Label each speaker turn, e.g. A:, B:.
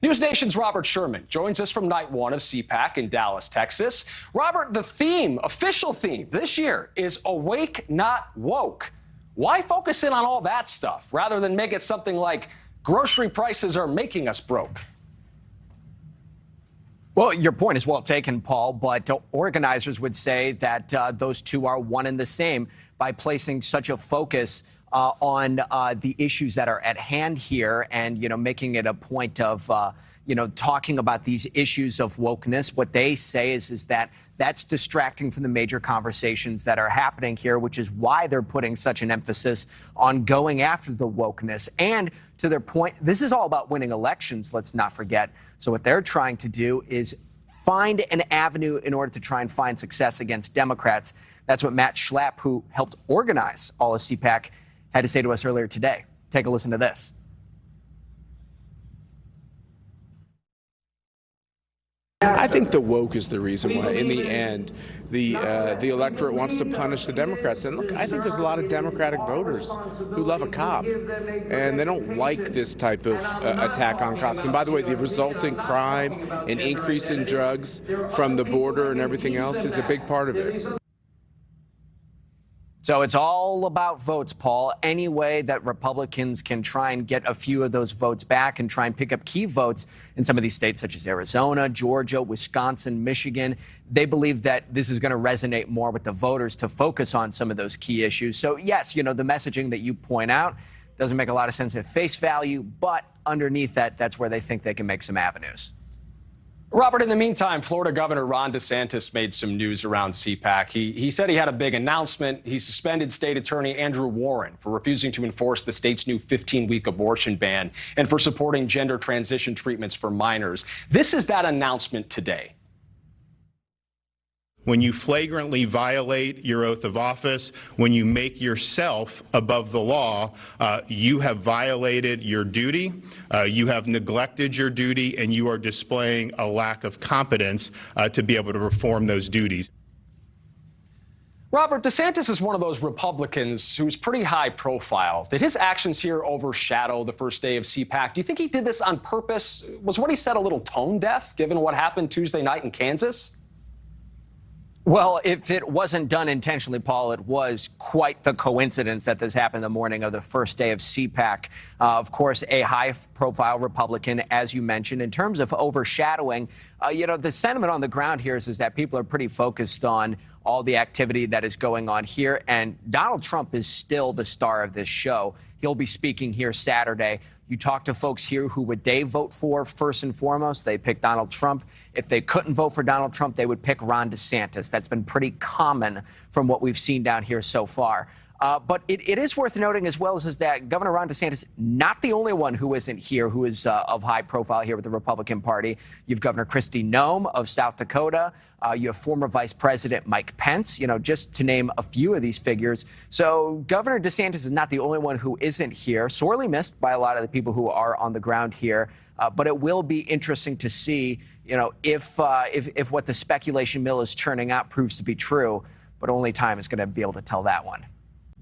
A: NewsNation's Robert Sherman joins us from night one of CPAC in Dallas, Texas. Robert, the theme, official theme this year is awake, not woke. Why focus in on all that stuff rather than make it something like grocery prices are making us broke?
B: Well, your point is well taken, Paul, but organizers would say that those two are one and the same by placing such a focus on the issues that are at hand here and, making it a point of, talking about these issues of wokeness. What they say is that that's distracting from the major conversations that are happening here, which is why they're putting such an emphasis on going after the wokeness. And to their point, this is all about winning elections, let's not forget. So what they're trying to do is find an avenue in order to try and find success against Democrats. That's what Matt Schlapp, who helped organize all of CPAC, had to say to us earlier today. Take a listen to this.
C: I think the woke is the reason why, in the end, the electorate wants to punish the Democrats. And look, I think there's a lot of Democratic voters who love a cop, and they don't like this type of attack on cops. And by the way, the resulting crime and increase in drugs from the border and everything else is a big part of it.
B: So it's all about votes, Paul. Any way that Republicans can try and get a few of those votes back and try and pick up key votes in some of these states such as Arizona, Georgia, Wisconsin, Michigan, they believe that this is going to resonate more with the voters to focus on some of those key issues. So, yes, the messaging that you point out doesn't make a lot of sense at face value, but underneath that, that's where they think they can make some avenues.
A: Robert, in the meantime, Florida Governor Ron DeSantis made some news around CPAC. He said he had a big announcement. He suspended State Attorney Andrew Warren for refusing to enforce the state's new 15-week abortion ban and for supporting gender transition treatments for minors. This is that announcement today.
D: When you flagrantly violate your oath of office, when you make yourself above the law, you have violated your duty, you have neglected your duty, and you are displaying a lack of competence to be able to perform those duties.
A: Robert, DeSantis is one of those Republicans who's pretty high profile. Did his actions here overshadow the first day of CPAC? Do you think he did this on purpose? Was what he said a little tone deaf, given what happened Tuesday night in Kansas?
B: Well, if it wasn't done intentionally, Paul, it was quite the coincidence that this happened the morning of the first day of CPAC. Of course, a high-profile Republican, as you mentioned. In terms of overshadowing, the sentiment on the ground here is that people are pretty focused on all the activity that is going on here. And Donald Trump is still the star of this show. He'll be speaking here Saturday. You talk to folks here, who would they vote for first and foremost? They pick Donald Trump. If they couldn't vote for Donald Trump, they would pick Ron DeSantis. That's been pretty common from what we've seen down here so far. But it is worth noting as well is that Governor Ron DeSantis, not the only one who isn't here, who is of high profile here with the Republican Party. You have Governor Kristi Noem of South Dakota. You have former Vice President Mike Pence, just to name a few of these figures. So Governor DeSantis is not the only one who isn't here, sorely missed by a lot of the people who are on the ground here. But it will be interesting to see, if what the speculation mill is churning out proves to be true. But only time is going to be able to tell that one.